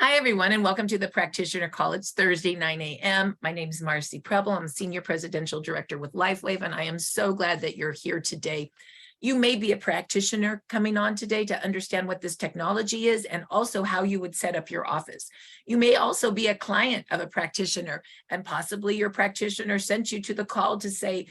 Hi, everyone, and welcome to the Practitioner Call. It's Thursday, 9 a.m. My name is Marci. I'm Senior Presidential Director with Lifewave, and I am so glad that you're here today. You may be a practitioner coming on today to understand what this technology is and also how you would set up your office. You may also be a client of a practitioner, and possibly your practitioner sent you to the call to say,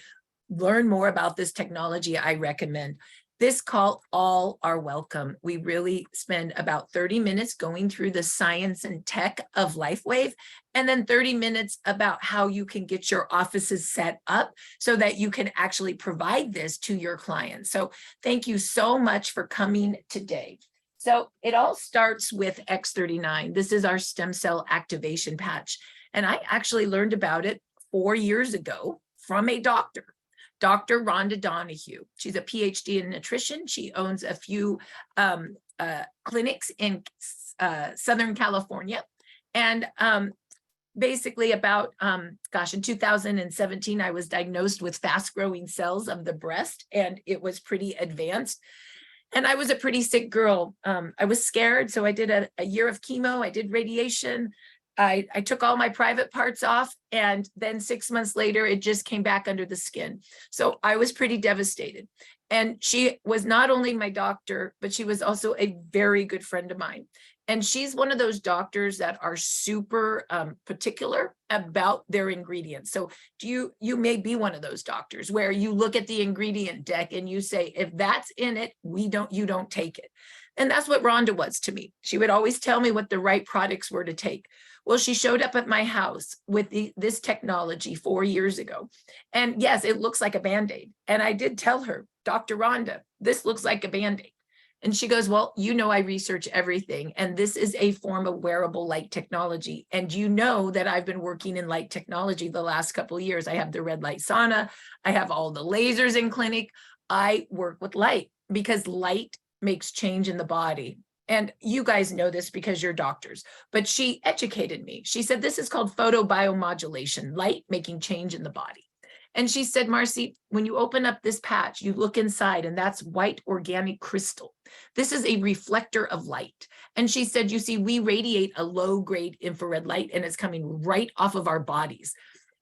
learn more about this technology I recommend. This call, all are welcome. We really spend about 30 minutes going through the science and tech of Lifewave, and then 30 minutes about how you can get your offices set up so that you can actually provide this to your clients. So thank you so much for coming today. So it all starts with X39. This is our stem cell activation patch. And I actually learned about it 4 years ago from a doctor. Dr. Rhonda Donahue. She's a PhD in nutrition. She owns a few clinics in Southern California. And basically about, in 2017, I was diagnosed with fast growing cells of the breast, and it was pretty advanced. And I was a pretty sick girl. I was scared, so I did a year of chemo. I did radiation. I took all my private parts off, and then 6 months later, it just came back under the skin. So I was pretty devastated. And she was not only my doctor, but she was also a very good friend of mine. And she's one of those doctors that are super particular about their ingredients. So you may be one of those doctors where you look at the ingredient deck and you say, if that's in it, you don't take it. And that's what Rhonda was to me. She would always tell me what the right products were to take. Well, she showed up at my house with this technology 4 years ago. And yes, it looks like a Band-Aid. And I did tell her, Dr. Rhonda, this looks like a Band-Aid. And she goes, well, you know, I research everything. And this is a form of wearable light technology. And you know that I've been working in light technology the last couple of years. I have the red light sauna. I have all the lasers in clinic. I work with light because light makes change in the body. And you guys know this because you're doctors, but she educated me. She said, this is called photobiomodulation, light making change in the body. And she said, Marci, when you open up this patch, you look inside and that's white organic crystal. This is a reflector of light. And she said, you see, we radiate a low grade infrared light and it's coming right off of our bodies.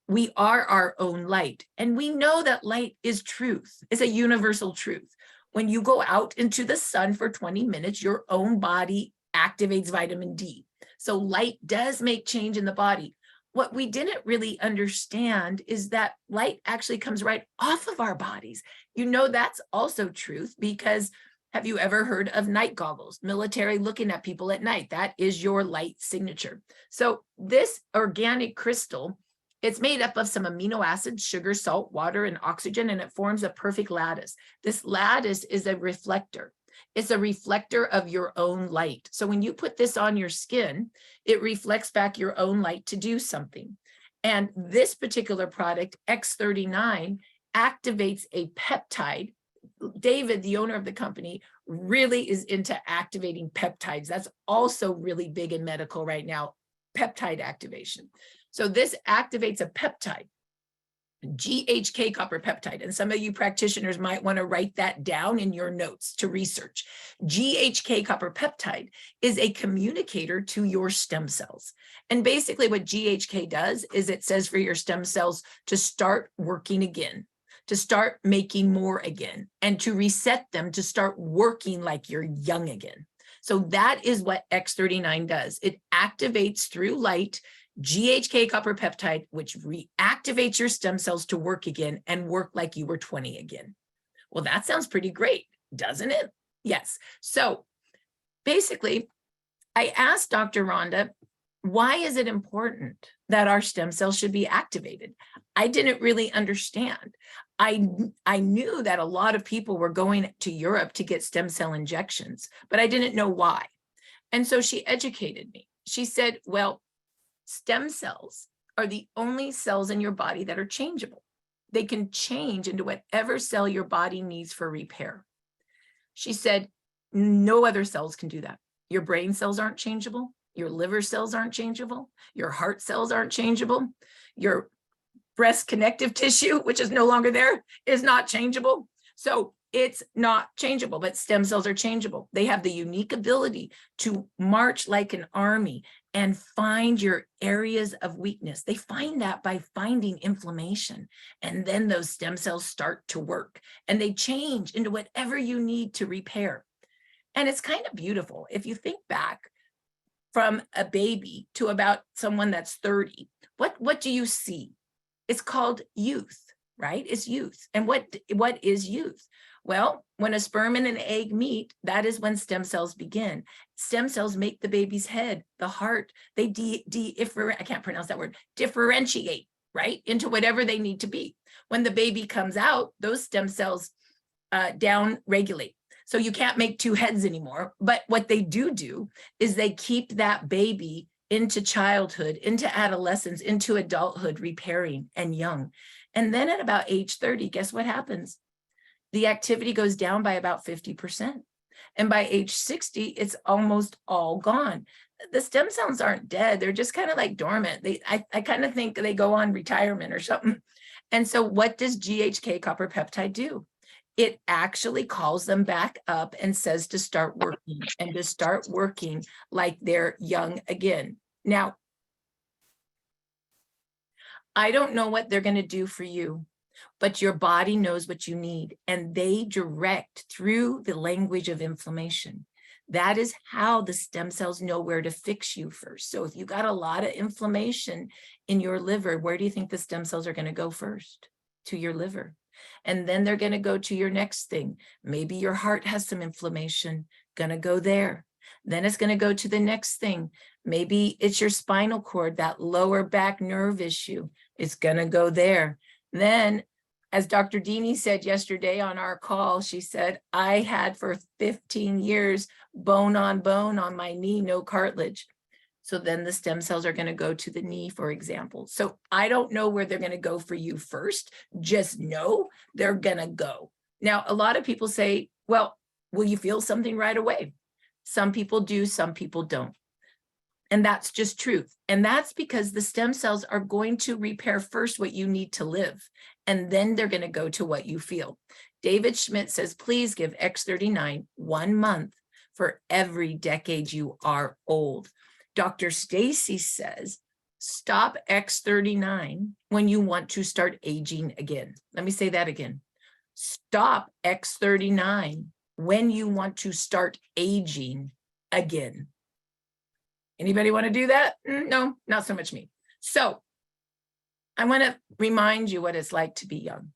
We are our own light. And we know that light is truth. It's a universal truth. When you go out into the sun for 20 minutes, your own body activates vitamin D. So light does make change in the body. What we didn't really understand is that light actually comes right off of our bodies. You know, that's also truth because have you ever heard of night goggles? Military looking at people at night, that is your light signature. So this organic crystal, it's made up of some amino acids, sugar, salt, water, and oxygen, and it forms a perfect lattice. This lattice is a reflector. It's a reflector of your own light. So when you put this on your skin, it reflects back your own light to do something. And this particular product, X39, activates a peptide. David, the owner of the company, really is into activating peptides. That's also really big in medical right now, peptide activation. So this activates a peptide, GHK copper peptide. And some of you practitioners might want to write that down in your notes to research. GHK copper peptide is a communicator to your stem cells. And basically what GHK does is it says for your stem cells to start working again, to start making more again, and to reset them to start working like you're young again. So that is what X39 does. It activates through light GHK copper peptide, which reactivates your stem cells to work again and work like you were 20 again. Well, that sounds pretty great, doesn't it? Yes. So basically, I asked Dr. Rhonda, why is it important that our stem cells should be activated? I didn't really understand. I knew that a lot of people were going to Europe to get stem cell injections, but I didn't know why. And so she educated me. She said, well, stem cells are the only cells in your body that are changeable. They can change into whatever cell your body needs for repair. She said, no other cells can do that. Your brain cells aren't changeable. Your liver cells aren't changeable. Your heart cells aren't changeable. Your breast connective tissue, which is no longer there, is not changeable. So it's not changeable, but stem cells are changeable. They have the unique ability to march like an army and find your areas of weakness. They find that by finding inflammation. And then those stem cells start to work and they change into whatever you need to repair. And it's kind of beautiful. If you think back from a baby to about someone that's 30, what do you see? It's called youth, right? It's youth. And what is youth? Well, when a sperm and an egg meet, that is when stem cells begin. Stem cells make the baby's head, the heart, they I can't pronounce that word, differentiate, right, into whatever they need to be. When the baby comes out, those stem cells down regulate. So you can't make two heads anymore. But what they do is they keep that baby into childhood, into adolescence, into adulthood, repairing and young. And then at about age 30, guess what happens? The activity goes down by about 50%. And by age 60, it's almost all gone. The stem cells aren't dead. They're just kind of like dormant. I kind of think they go on retirement or something. And so what does GHK copper peptide do? It actually calls them back up and says to start working and to start working like they're young again. Now, I don't know what they're going to do for you, but your body knows what you need, and they direct through the language of inflammation. That is how the stem cells know where to fix you first. So if you got a lot of inflammation in your liver, where do you think the stem cells are going to go first? To your liver. And then they're going to go to your next thing. Maybe your heart has some inflammation, going to go there. Then it's going to go to the next thing. Maybe it's your spinal cord, that lower back nerve issue. It's going to go there. Then, as Dr. Dini said yesterday on our call, she said, I had for 15 years bone on my knee, no cartilage. So then the stem cells are going to go to the knee, for example. So I don't know where they're going to go for you first. Just know they're going to go. Now, a lot of people say, well, will you feel something right away? Some people do, some people don't. And that's just truth. And that's because the stem cells are going to repair first what you need to live. And then they're going to go to what you feel. David Schmidt says, please give X39 1 month for every decade you are old. Dr. Stacy says, stop X39 when you want to start aging again. Let me say that again. Stop X39 when you want to start aging again. Anybody want to do that? No, not so much me. So I want to remind you what it's like to be young.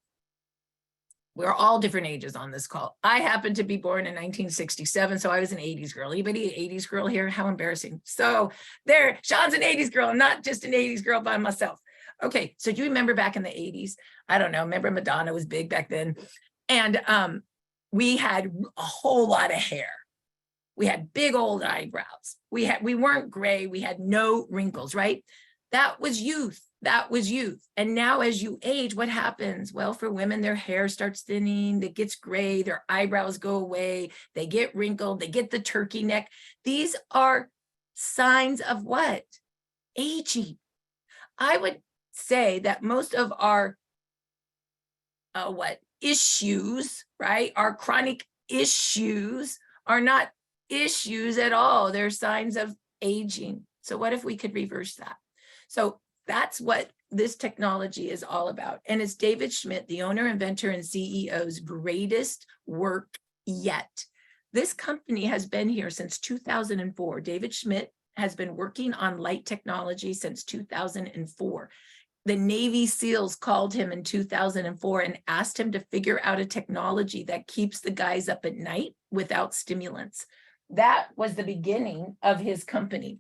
We're all different ages on this call. I happen to be born in 1967, so I was an 80s girl. Anybody an 80s girl here? How embarrassing. So there, Sean's an 80s girl, not just an 80s girl by myself. Okay, so do you remember back in the 80s? I don't know, remember Madonna was big back then. And we had a whole lot of hair. We had big old eyebrows. We weren't gray, we had no wrinkles, right? That was youth. That was youth. And now as you age, what happens? Well, for women, their hair starts thinning, it gets gray, their eyebrows go away, they get wrinkled, they get the turkey neck. These are signs of what? Aging. I would say that most of our issues, right? Our chronic issues are not issues at all. They're signs of aging. So what if we could reverse that? So that's what this technology is all about. And it's David Schmidt, the owner, inventor, and CEO's greatest work yet. This company has been here since 2004. David Schmidt has been working on light technology since 2004. The Navy SEALs called him in 2004 and asked him to figure out a technology that keeps the guys up at night without stimulants. That was the beginning of his company.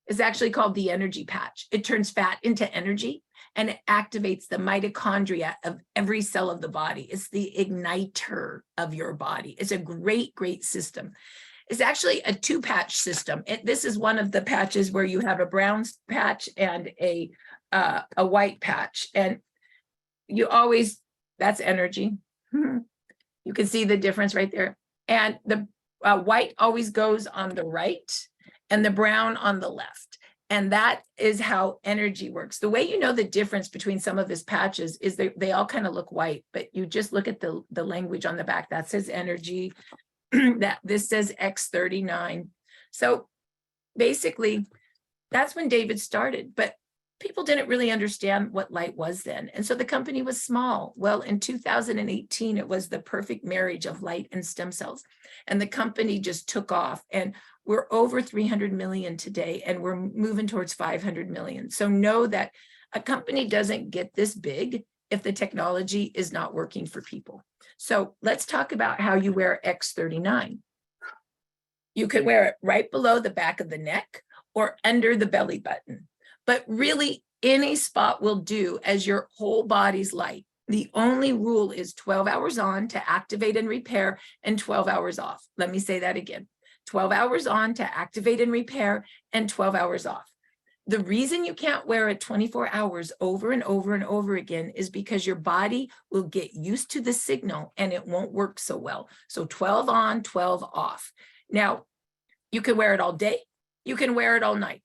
It's actually called the energy patch. It turns fat into energy and it activates the mitochondria of every cell of the body. It's the igniter of your body. It's a great, great system. It's actually a 2-patch system. This is one of the patches where you have a brown patch and a white patch. And you always, that's energy. You can see the difference right there. And the white always goes on the right and the brown on the left. And that is how energy works. The way you know the difference between some of his patches is they all kind of look white, but you just look at the language on the back. That says energy, that this says X39. So basically, that's when David started, but people didn't really understand what light was then. And so the company was small. Well, in 2018, it was the perfect marriage of light and stem cells. And the company just took off. And we're over 300 million today, and we're moving towards 500 million. So know that a company doesn't get this big if the technology is not working for people. So let's talk about how you wear X39. You could wear it right below the back of the neck or under the belly button. But really, any spot will do as your whole body's light. The only rule is 12 hours on to activate and repair and 12 hours off. Let me say that again. 12 hours on to activate and repair and 12 hours off. The reason you can't wear it 24 hours over and over and over again is because your body will get used to the signal and it won't work so well. So 12 on, 12 off. Now, you can wear it all day. You can wear it all night.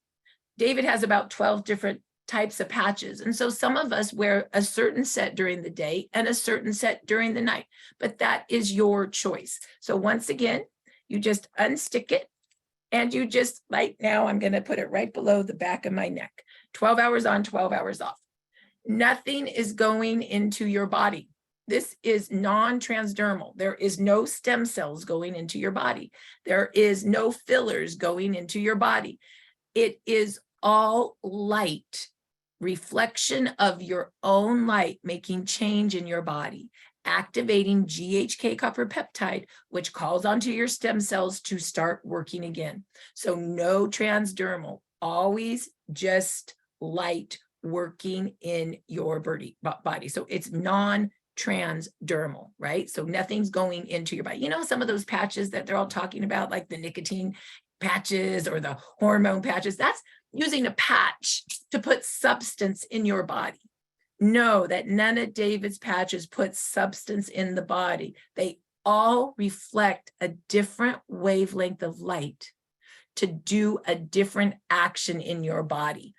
David has about 12 different types of patches. And so some of us wear a certain set during the day and a certain set during the night, but that is your choice. So once again, you just unstick it and you just, right now, I'm going to put it right below the back of my neck. 12 hours on, 12 hours off. Nothing is going into your body. This is non-transdermal. There is no stem cells going into your body. There is no fillers going into your body. It is all light, reflection of your own light, making change in your body, activating GHK copper peptide, which calls onto your stem cells to start working again. So no transdermal, always just light working in your body. So it's non-transdermal, right? So nothing's going into your body. You know, some of those patches that they're all talking about, like the nicotine patches or the hormone patches, that's using a patch to put substance in your body. Know that none of David's patches put substance in the body. They all reflect a different wavelength of light to do a different action in your body.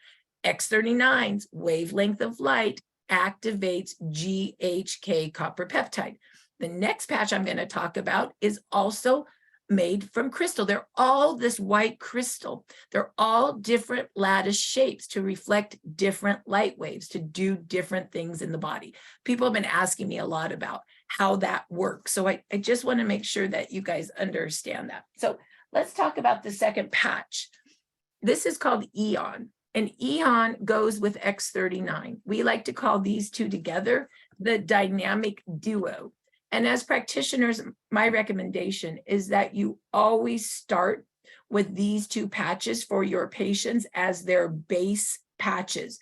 X39's wavelength of light activates GHK copper peptide. The next patch I'm going to talk about is also made from crystal. They're all this white crystal. They're all different lattice shapes to reflect different light waves, to do different things in the body. People have been asking me a lot about how that works. So I just want to make sure that you guys understand that. So let's talk about the second patch. This is called Eon, and Eon goes with X39. We like to call these two together the dynamic duo. And as practitioners, my recommendation is that you always start with these two patches for your patients as their base patches.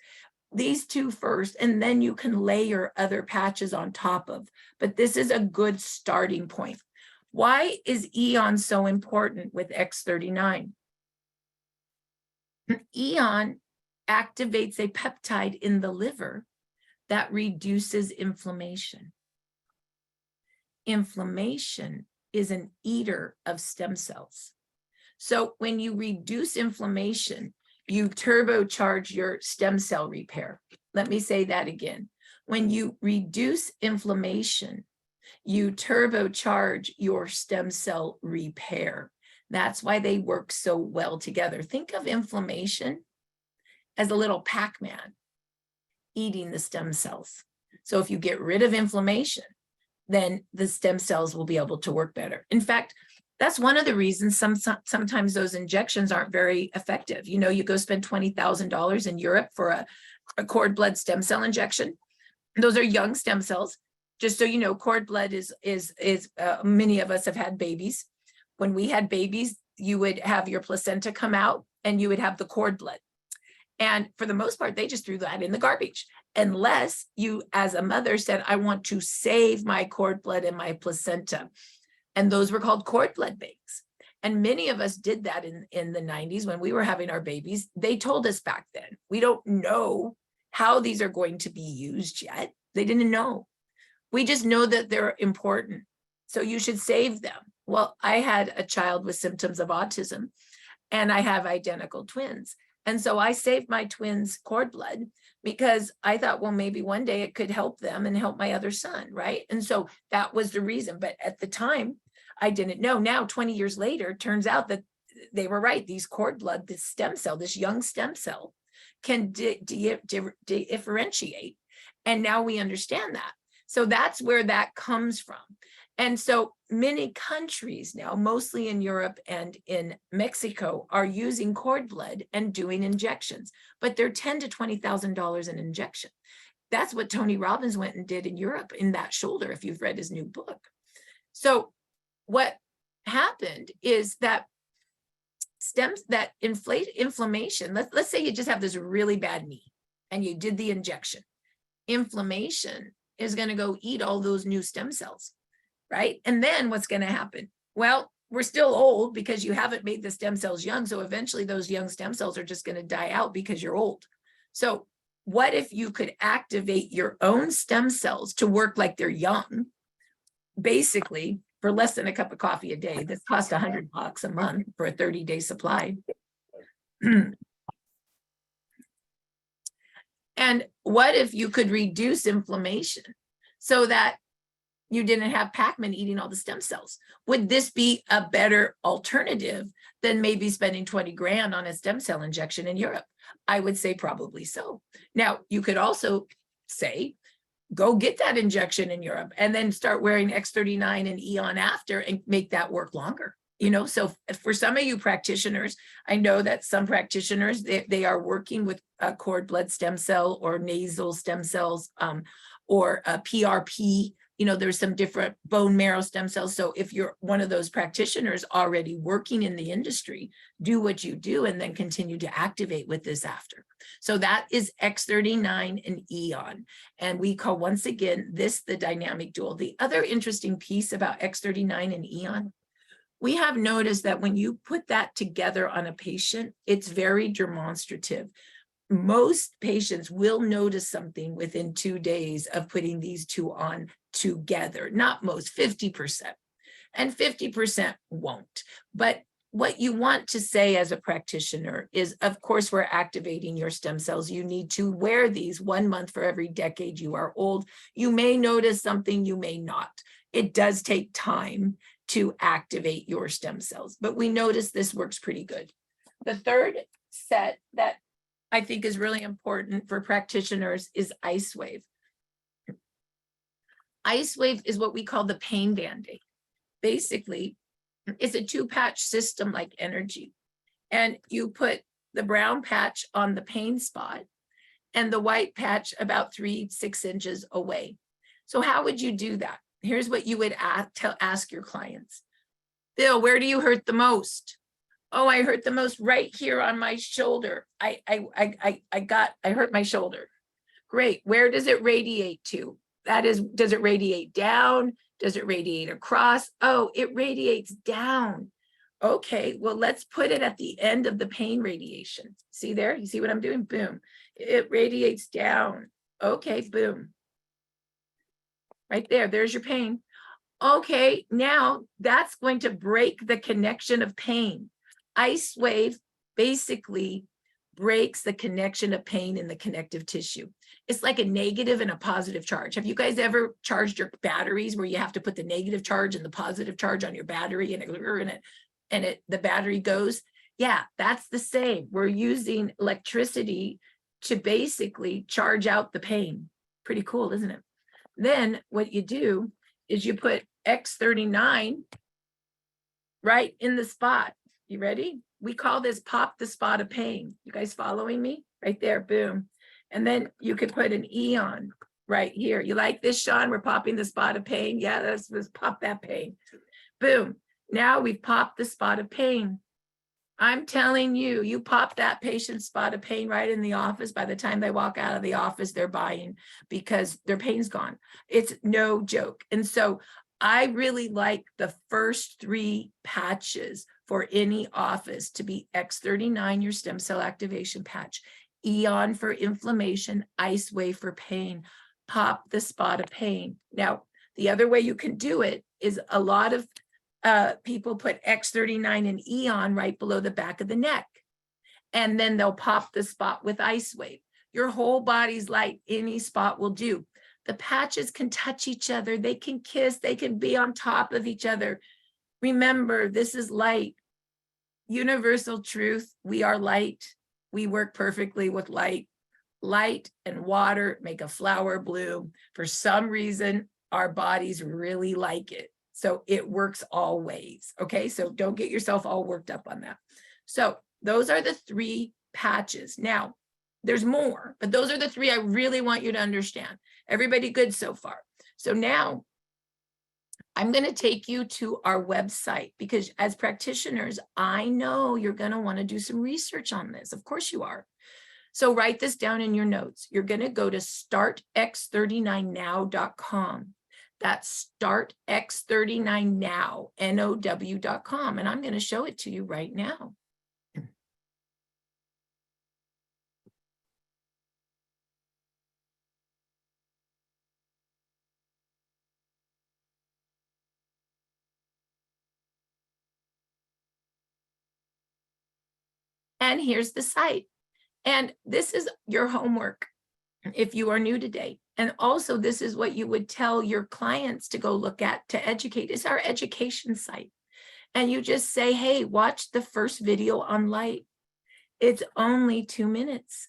These two first, and then you can layer other patches on top of. But this is a good starting point. Why is Eon so important with X39? Eon activates a peptide in the liver that reduces inflammation. Inflammation is an eater of stem cells. So when you reduce inflammation, you turbocharge your stem cell repair. Let me say that again. When you reduce inflammation, you turbocharge your stem cell repair. That's why they work so well together. Think of inflammation as a little Pac-Man eating the stem cells. So if you get rid of inflammation, then the stem cells will be able to work better. In fact, that's one of the reasons sometimes those injections aren't very effective. You know, you go spend $20,000 in Europe for a cord blood stem cell injection. Those are young stem cells. Just so you know, cord blood is many of us have had babies. When we had babies, you would have your placenta come out and you would have the cord blood. And for the most part, they just threw that in the garbage. Unless you, as a mother, said, I want to save my cord blood and my placenta. And those were called cord blood banks. And many of us did that in the 90s when we were having our babies. They told us back then, we don't know how these are going to be used yet. They didn't know. We just know that they're important. So you should save them. Well, I had a child with symptoms of autism, and I have identical twins. And so I saved my twins' cord blood because I thought, well, maybe one day it could help them and help my other son, right? And so that was the reason. But at the time, I didn't know. Now, 20 years later, turns out that they were right. These cord blood, this stem cell, this young stem cell can differentiate. And now we understand that. So that's where that comes from. And so many countries now, mostly in Europe and in Mexico, are using cord blood and doing injections, but they're $10,000 to $20,000 an injection. That's what Tony Robbins went and did in Europe in that shoulder, if you've read his new book. So what happened is that inflammation, let's say you just have this really bad knee and you did the injection. Inflammation is going to go eat all those new stem cells, right? And then what's going to happen? Well, we're still old because you haven't made the stem cells young. So eventually those young stem cells are just going to die out because you're old. So what if you could activate your own stem cells to work like they're young, basically for less than a cup of coffee a day? This costs $100 a month for a 30-day supply. And what if you could reduce inflammation so that you didn't have Pac-Man eating all the stem cells? Would this be a better alternative than maybe spending 20 grand on a stem cell injection in Europe? I would say probably so. Now, you could also say, go get that injection in Europe and then start wearing X39 and Eon after and make that work longer. You know, so for some of you practitioners, I know that some practitioners, they are working with a cord blood stem cell or nasal stem cells or a PRP. You know, there's some different bone marrow stem cells. So if you're one of those practitioners already working in the industry, do what you do and then continue to activate with this after. So that is X39 and Eon. And we call, once again, this the dynamic dual. The other interesting piece about X39 and Eon, we have noticed that when you put that together on a patient, it's very demonstrative. Most patients will notice something within 2 days of putting these two on together. Not most, 50%. And 50% won't. But what you want to say as a practitioner is, of course, we're activating your stem cells. You need to wear these 1 month for every decade you are old. You may notice something, you may not. It does take time to activate your stem cells, but we notice this works pretty good. The third set that I think is really important for practitioners is Icewave. Icewave is what we call the pain Band-Aid. Basically, it's a 2-patch system like energy. And you put the brown patch on the pain spot and the white patch about 3-6 inches away. So how would you do that? Here's what you would ask your clients. Bill, where do you hurt the most? Oh, I hurt the most right here on my shoulder. I hurt my shoulder. Great. Where does it radiate to? That is, does it radiate down? Does it radiate across? Oh, it radiates down. Okay, well, let's put it at the end of the pain radiation. See there? You see what I'm doing? Boom. It radiates down. Okay, boom. Right there, there's your pain. Okay, now that's going to break the connection of pain. Icewave basically breaks the connection of pain in the connective tissue. It's like a negative and a positive charge. Have you guys ever charged your batteries where you have to put the negative charge and the positive charge on your battery and the battery goes? Yeah, that's the same. We're using electricity to basically charge out the pain. Pretty cool, isn't it? Then what you do is you put X39 right in the spot. You ready? We call this pop the spot of pain. You guys following me? Right there, boom. And then you could put an Eon right here. You like this, Sean? We're popping the spot of pain. Yeah, let's pop that pain. Boom. Now we've popped the spot of pain. I'm telling you, you pop that patient's spot of pain right in the office. By the time they walk out of the office, they're buying because their pain's gone. It's no joke. And so I really like the first 3 patches for any office to be X39, your stem cell activation patch, Eon for inflammation, Icewave for pain, pop the spot of pain. Now, the other way you can do it is a lot of people put X39 and Eon right below the back of the neck. and then they'll pop the spot with Ice Wave. Your whole body's light, any spot will do. The patches can touch each other. They can kiss. They can be on top of each other. Remember, this is light. Universal truth. We are light. We work perfectly with light. Light and water make a flower bloom. For some reason, our bodies really like it. So it works all ways. Okay, so don't get yourself all worked up on that. So those are the 3 patches. Now, there's more, but those are the 3 I really want you to understand. Everybody good so far? So now I'm going to take you to our website, because as practitioners, I know you're going to want to do some research on this. Of course you are. So write this down in your notes. You're going to go to startx39now.com. That's startx39now, NOW.com. And I'm going to show it to you right now. And here's the site. And this is your homework if you are new today. And also, this is what you would tell your clients to go look at to educate. It's our education site. And you just say, hey, watch the first video on light. It's only 2 minutes.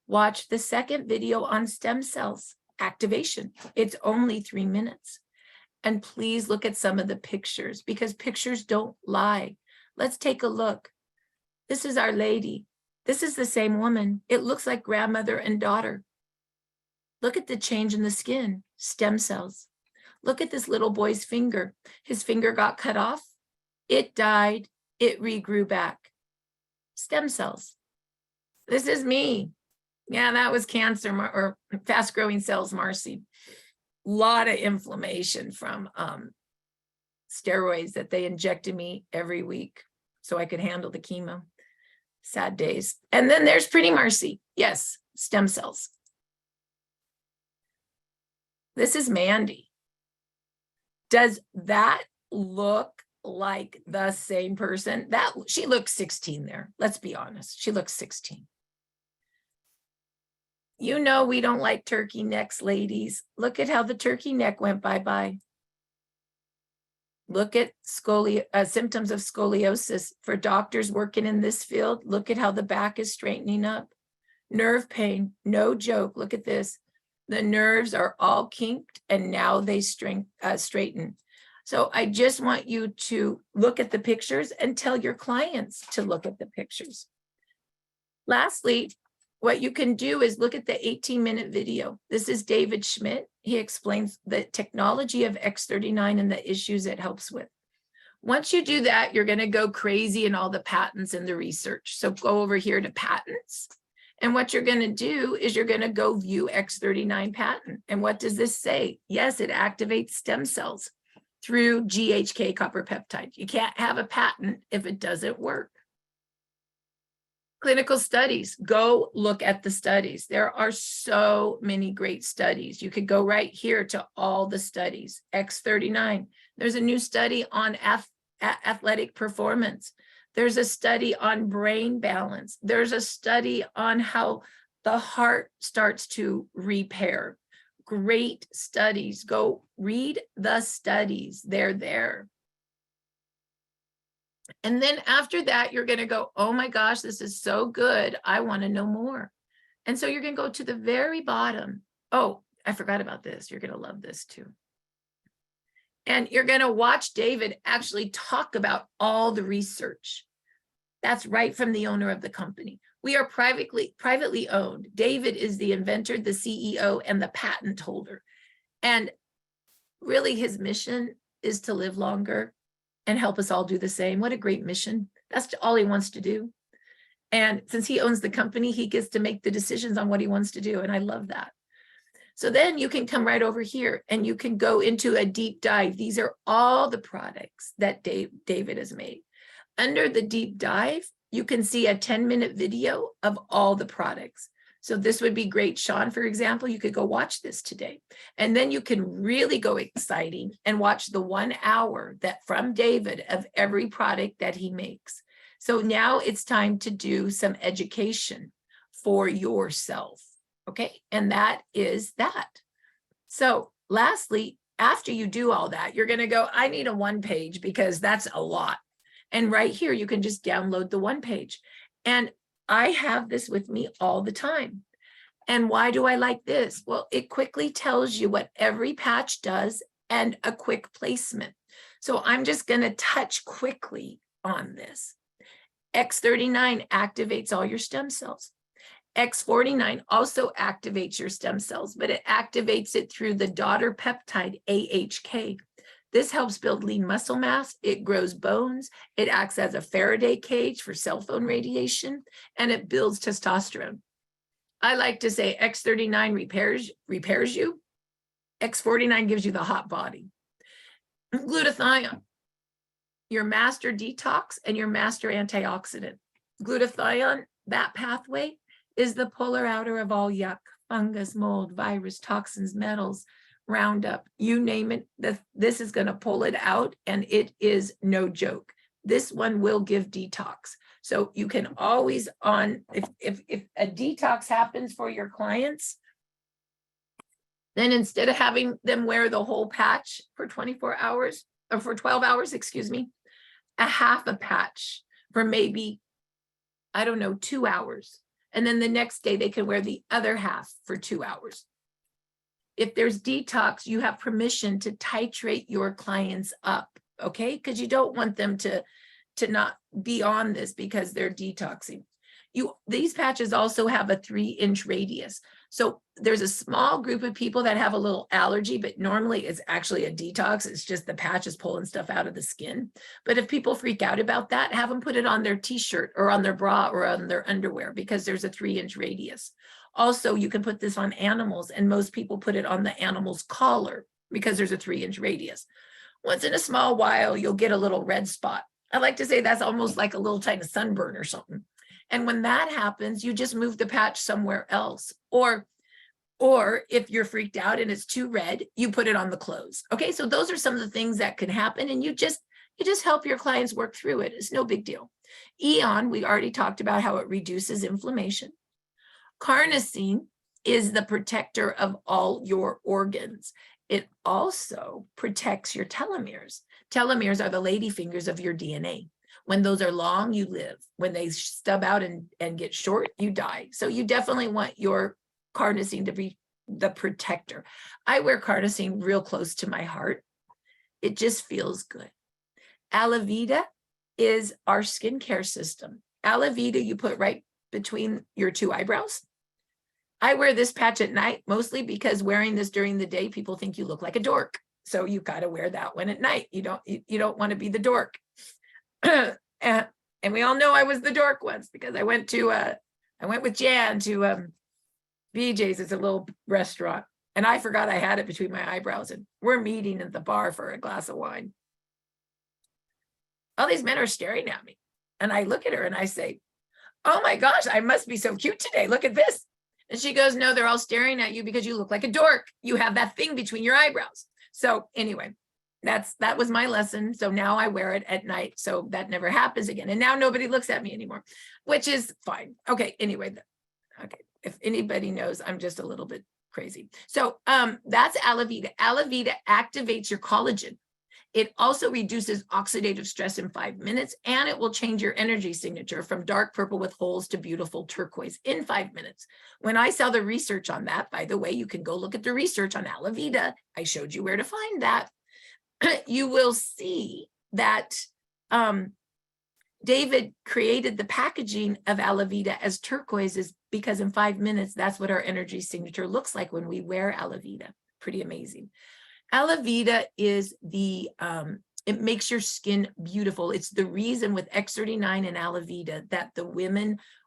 Watch the second video on stem cells activation. It's only 3 minutes. And please look at some of the pictures, because pictures don't lie. Let's take a look. This is our lady. This is the same woman. It looks like grandmother and daughter. Look at the change in the skin, stem cells. Look at this little boy's finger. His finger got cut off. It died. It regrew back. Stem cells. This is me. Yeah, that was cancer or fast growing cells, Marci. Lot of inflammation from steroids that they injected me every week so I could handle the chemo. Sad days. And then there's pretty Marci. Yes, stem cells. This is Mandy. Does that look like the same person? That she looks 16 there. Let's be honest. She looks 16. You know we don't like turkey necks, ladies. Look at how the turkey neck went bye-bye. Look at symptoms of scoliosis. For doctors working in this field, look at how the back is straightening up. Nerve pain, no joke. Look at this. The nerves are all kinked and now they straighten. So I just want you to look at the pictures and tell your clients to look at the pictures. Lastly, what you can do is look at the 18-minute video. This is David Schmidt. He explains the technology of X39 and the issues it helps with. Once you do that, you're going to go crazy in all the patents and the research. So go over here to patents. And what you're going to do is you're going to go view X39 patent. And what does this say? Yes, it activates stem cells through GHK copper peptide. You can't have a patent if it doesn't work. Clinical studies, go look at the studies. There are so many great studies. You could go right here to all the studies. X39, there's a new study on athletic performance. There's a study on brain balance. There's a study on how the heart starts to repair. Great studies. Go read the studies. They're there. And then after that, you're going to go, oh my gosh, this is so good. I want to know more. And so you're going to go to the very bottom. Oh, I forgot about this. You're going to love this too. And you're going to watch David actually talk about all the research. That's right from the owner of the company. We are privately owned. David is the inventor, the CEO, and the patent holder. And really his mission is to live longer and help us all do the same. What a great mission. That's all he wants to do. And since he owns the company, he gets to make the decisions on what he wants to do. And I love that. So then you can come right over here and you can go into a deep dive. These are all the products that David has made. Under the deep dive, you can see a 10-minute video of all the products. So this would be great. Sean, for example, you could go watch this today. And then you can really go exciting and watch the 1 hour that from David of every product that he makes. So now it's time to do some education for yourself. Okay. And that is that. So lastly, after you do all that, you're going to go, I need a 1-page because that's a lot. And right here, you can just download the 1-page. And I have this with me all the time. And why do I like this? Well, it quickly tells you what every patch does and a quick placement. So I'm just going to touch quickly on this. X39 activates all your stem cells. X49 also activates your stem cells, but it activates it through the daughter peptide AHK. This helps build lean muscle mass. It grows bones. It acts as a Faraday cage for cell phone radiation, and it builds testosterone. I like to say X39 repairs you. X49 gives you the hot body. Glutathione, your master detox and your master antioxidant. Glutathione, that pathway, is the polar outer of all yuck, fungus, mold, virus, toxins, metals, Roundup, you name it. This is going to pull it out, and it is no joke. This one will give detox. So you can always if a detox happens for your clients, then instead of having them wear the whole patch for 24 hours or for 12 hours, excuse me, a half a patch for maybe, I don't know, 2 hours. And then the next day they can wear the other half for 2 hours. If there's detox, you have permission to titrate your clients up, okay? Because you don't want them to not be on this because they're detoxing. These patches also have a 3-inch radius. So there's a small group of people that have a little allergy, but normally it's actually a detox. It's just the patch is pulling stuff out of the skin. But if people freak out about that, have them put it on their t-shirt or on their bra or on their underwear because there's a 3-inch radius. Also, you can put this on animals, and most people put it on the animal's collar because there's a 3-inch radius. Once in a small while, you'll get a little red spot. I like to say that's almost like a little tiny sunburn or something. And when that happens, you just move the patch somewhere else. Or if you're freaked out and it's too red, you put it on the clothes. Okay, so those are some of the things that can happen, and you just help your clients work through it. It's no big deal. Eon, we already talked about how it reduces inflammation. Carnosine is the protector of all your organs. It also protects your telomeres. Telomeres are the lady fingers of your DNA. When those are long, you live. When they stub out and get short, you die. So you definitely want your carnosine to be the protector. I wear carnosine real close to my heart. It just feels good. Alavida is our skincare system. Alavida you put right between your 2 eyebrows. I wear this patch at night, mostly because wearing this during the day, people think you look like a dork. So you got to wear that one at night. You don't want to be the dork. And we all know I was the dork once because I went with Jan to BJ's. It's a little restaurant, and I forgot I had it between my eyebrows, and we're meeting at the bar for a glass of wine. All these men are staring at me, and I look at her and I say, "Oh my gosh, I must be so cute today. Look at this." And she goes, "No, they're all staring at you because you look like a dork. You have that thing between your eyebrows." So anyway, that was my lesson. So now I wear it at night. So that never happens again. And now nobody looks at me anymore, which is fine. Okay. Anyway, okay. If anybody knows, I'm just a little bit crazy. So that's Alavida. Alavida activates your collagen. It also reduces oxidative stress in 5 minutes, and it will change your energy signature from dark purple with holes to beautiful turquoise in 5 minutes. When I saw the research on that, by the way, you can go look at the research on Alavida. I showed you where to find that. You will see that David created the packaging of Alavida as turquoise because in 5 minutes, that's what our energy signature looks like when we wear Alavida. Pretty amazing. Alavida is it makes your skin beautiful. It's the reason with X39 and Alavida that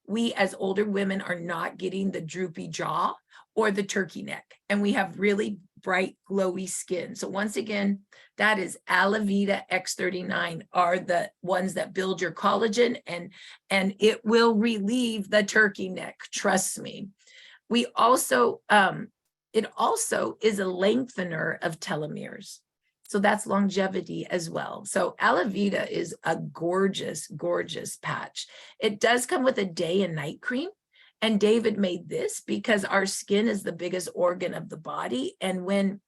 we as older women are not getting the droopy jaw or the turkey neck. And we have really bright, glowy skin. So once again, that is Alavida X39 are the ones that build your collagen, and it will relieve the turkey neck. Trust me. We also, it also is a lengthener of telomeres. So that's longevity as well. So Alavita is a gorgeous, gorgeous patch. It does come with a day and night cream. And David made this because our skin is the biggest organ of the body. And when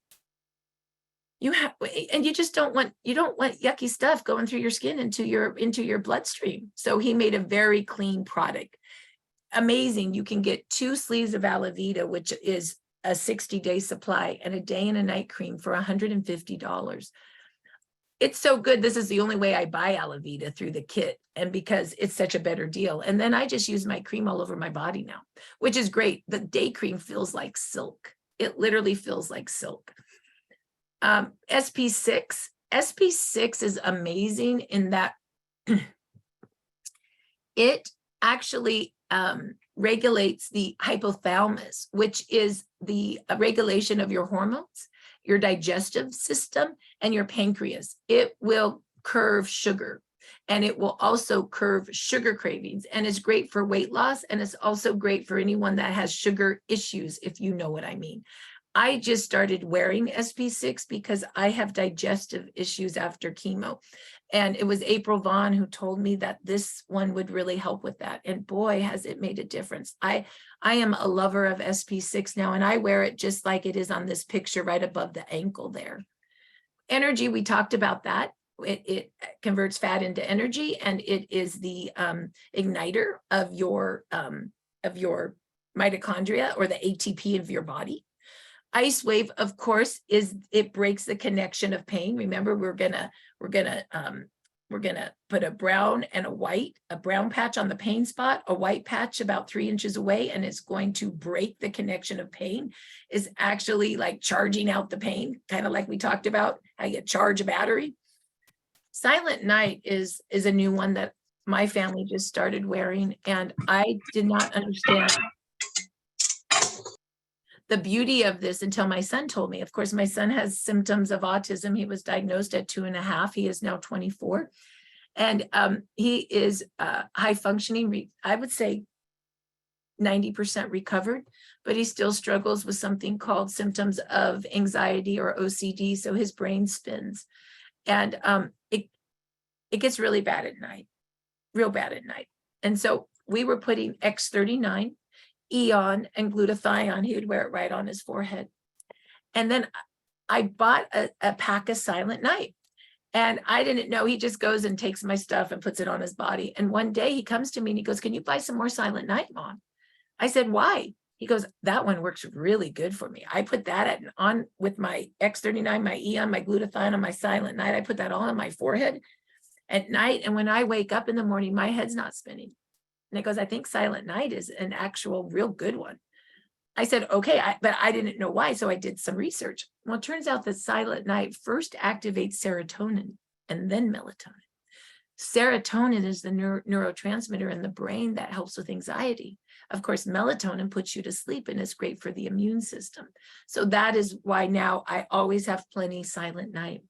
you have, and you don't want yucky stuff going through your skin into your bloodstream. So he made a very clean product. Amazing. You can get 2 sleeves of Alavita, which is a 60-day supply, and a day and a night cream for $150. It's so good. This is the only way I buy Alavita, through the kit, and because it's such a better deal. And then I just use my cream all over my body now, which is great. The day cream feels like silk. It literally feels like silk. SP6 is amazing in that it actually regulates the hypothalamus, which is the regulation of your hormones, your digestive system, and your pancreas. It will curve sugar, and it will also curve sugar cravings, and it's great for weight loss, and it's also great for anyone that has sugar issues, if you know what I mean. I just started wearing SP6 because I have digestive issues after chemo. And it was April Vaughn who told me that this one would really help with that. And boy, has it made a difference. I am a lover of SP6 now, and I wear it just like it is on this picture right above the ankle there. Energy, we talked about that. It converts fat into energy, and it is the igniter of your mitochondria, or the ATP of your body. Ice-Wave, of course, it breaks the connection of pain. Remember, we're gonna put a brown and a brown patch on the pain spot, a white patch about 3 inches away, and it's going to break the connection of pain. Is actually like charging out the pain, kind of like we talked about how you charge a battery. Silent Night is a new one that my family just started wearing, and I did not understand the beauty of this until my son told me. Of course, my son has symptoms of autism. He was diagnosed at 2.5. He is now 24. And he is high functioning, I would say 90% recovered, but he still struggles with something called symptoms of anxiety or OCD. So his brain spins. And it gets really bad at night, real bad at night. And so we were putting X39, Eon, and glutathione. He would wear it right on his forehead. And then I bought a pack of Silent Night, and I didn't know. He just goes and takes my stuff and puts it on his body. And one day he comes to me and he goes, "Can you buy some more Silent Night, Mom?" I said, "Why?" He goes, "That one works really good for me. I put that on with my X39, my Eon, my glutathione, and my Silent Night. I put that all on my forehead at night. And when I wake up in the morning, my head's not spinning." And it goes, "I think Silent Night is an actual real good one." I said, "Okay," but I didn't know why. So I did some research. Well, it turns out that Silent Night first activates serotonin and then melatonin. Serotonin is the neurotransmitter in the brain that helps with anxiety. Of course, melatonin puts you to sleep and is great for the immune system. So that is why now I always have plenty Silent Night.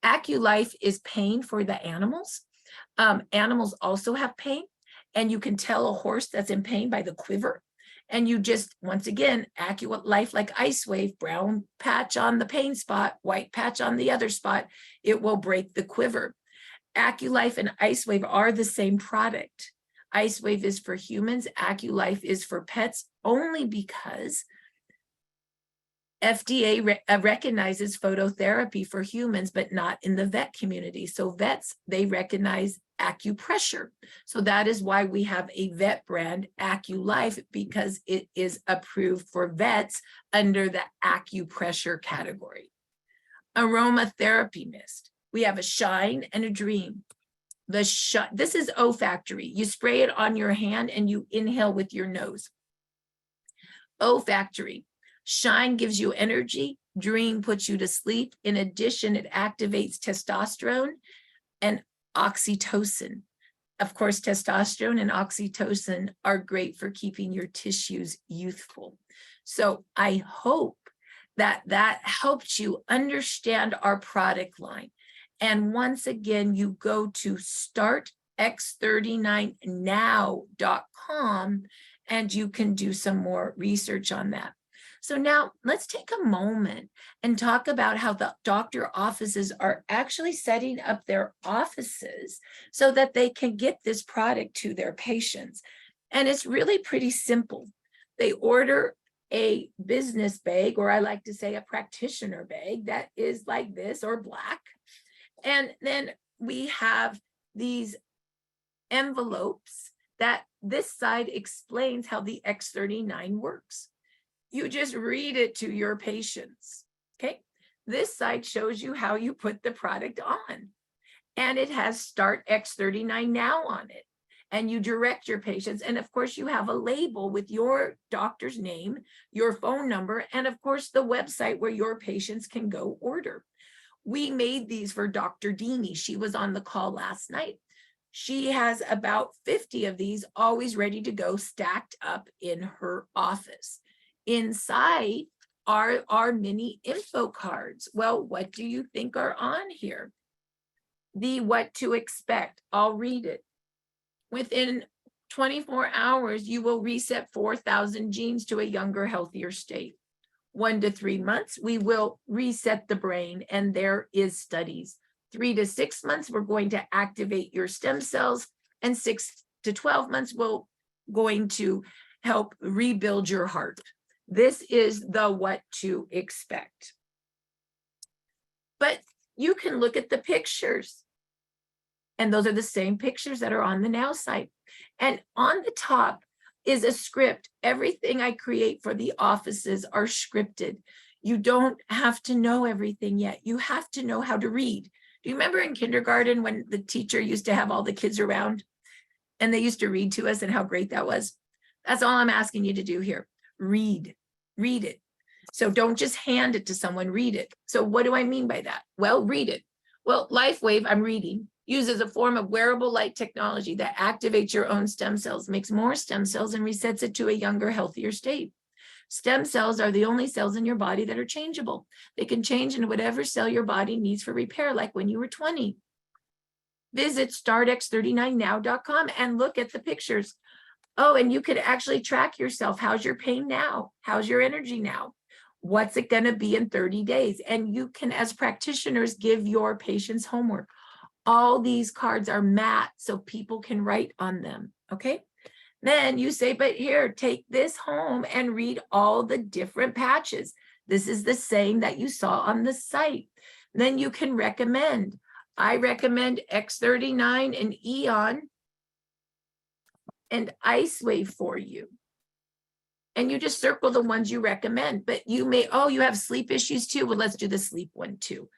AccuLife is pain for the animals. Animals also have pain. And you can tell a horse that's in pain by the quiver. And you just, once again, AccuLife, like Ice-Wave, brown patch on the pain spot, white patch on the other spot, it will break the quiver. AccuLife and Ice-Wave are the same product. Ice-Wave is for humans, AccuLife is for pets, only because FDA recognizes phototherapy for humans, but not in the vet community. So vets, they recognize acupressure. So that is why we have a vet brand, AccuLife, because it is approved for vets under the acupressure category. Aromatherapy mist. We have a Shine and a Dream. This is olfactory. You spray it on your hand and you inhale with your nose. Olfactory. Shine gives you energy. Dream puts you to sleep. In addition, it activates testosterone and oxytocin. Of course, testosterone and oxytocin are great for keeping your tissues youthful. So I hope that helped you understand our product line. And once again, you go to startx39now.com and you can do some more research on that. So now let's take a moment and talk about how the doctor offices are actually setting up their offices so that they can get this product to their patients. And it's really pretty simple. They order a business bag, or I like to say a practitioner bag that is like this or black. And then we have these envelopes that this side explains how the X39 works. You just read it to your patients, okay? This side shows you how you put the product on. And it has Start X39 Now on it. And you direct your patients. And of course, you have a label with your doctor's name, your phone number, and of course, the website where your patients can go order. We made these for Dr. Dini. She was on the call last night. She has about 50 of these always ready to go, stacked up in her office. Inside are our mini info cards. Well, what do you think are on here? The what to expect. I'll read it. Within 24 hours, you will reset 4,000 genes to a younger, healthier state. 1 to 3 months, we will reset the brain, and there is studies. 3 to 6 months, we're going to activate your stem cells, and 6 to 12 months, we're going to help rebuild your heart. This is the what to expect. But you can look at the pictures. And those are the same pictures that are on the Now site. And on the top is a script. Everything I create for the offices are scripted. You don't have to know everything yet. You have to know how to read. Do you remember in kindergarten when the teacher used to have all the kids around and they used to read to us and how great that was? That's all I'm asking you to do here. Read it. So don't just hand it to someone, read it. So what do I mean by that? Well, read it. Well, Lifewave, I'm reading, uses a form of wearable light technology that activates your own stem cells, makes more stem cells, and resets it to a younger, healthier state. Stem cells are the only cells in your body that are changeable. They can change into whatever cell your body needs for repair, like when you were 20. Visit startx39now.com and look at the pictures. Oh, and you could actually track yourself. How's your pain now? How's your energy now? What's it going to be in 30 days? And you can, as practitioners, give your patients homework. All these cards are matte so people can write on them, okay? Then you say, but here, take this home and read all the different patches. This is the saying that you saw on the site. Then you can recommend. I recommend X39 and Eon and Icewave for you. And you just circle the ones you recommend, but you may, oh, you have sleep issues too. Well, let's do the sleep one too.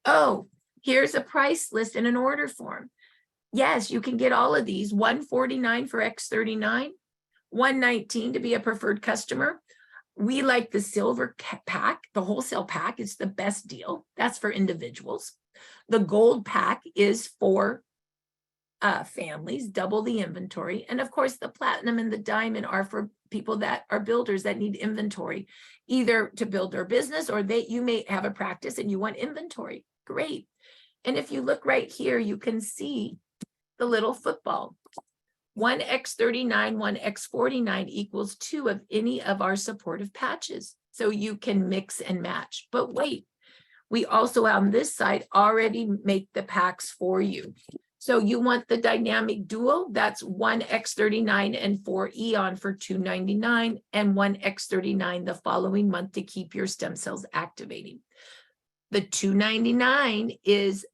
Oh, here's a price list and an order form. Yes, you can get all of these. $149 for X39, $119 to be a preferred customer. We like the silver pack, the wholesale pack. It's the best deal. That's for individuals. The gold pack is for families, double the inventory. And of course, the platinum and the diamond are for people that are builders that need inventory, either to build their business or you may have a practice and you want inventory. Great. And if you look right here, you can see the little football. One X39, one X49 equals 2 of any of our supportive patches. So you can mix and match. But wait, we also on this side already make the packs for you. So you want the dynamic dual, that's one X39 and 4 Eon for $299 and one X39 the following month to keep your stem cells activating. The $299 is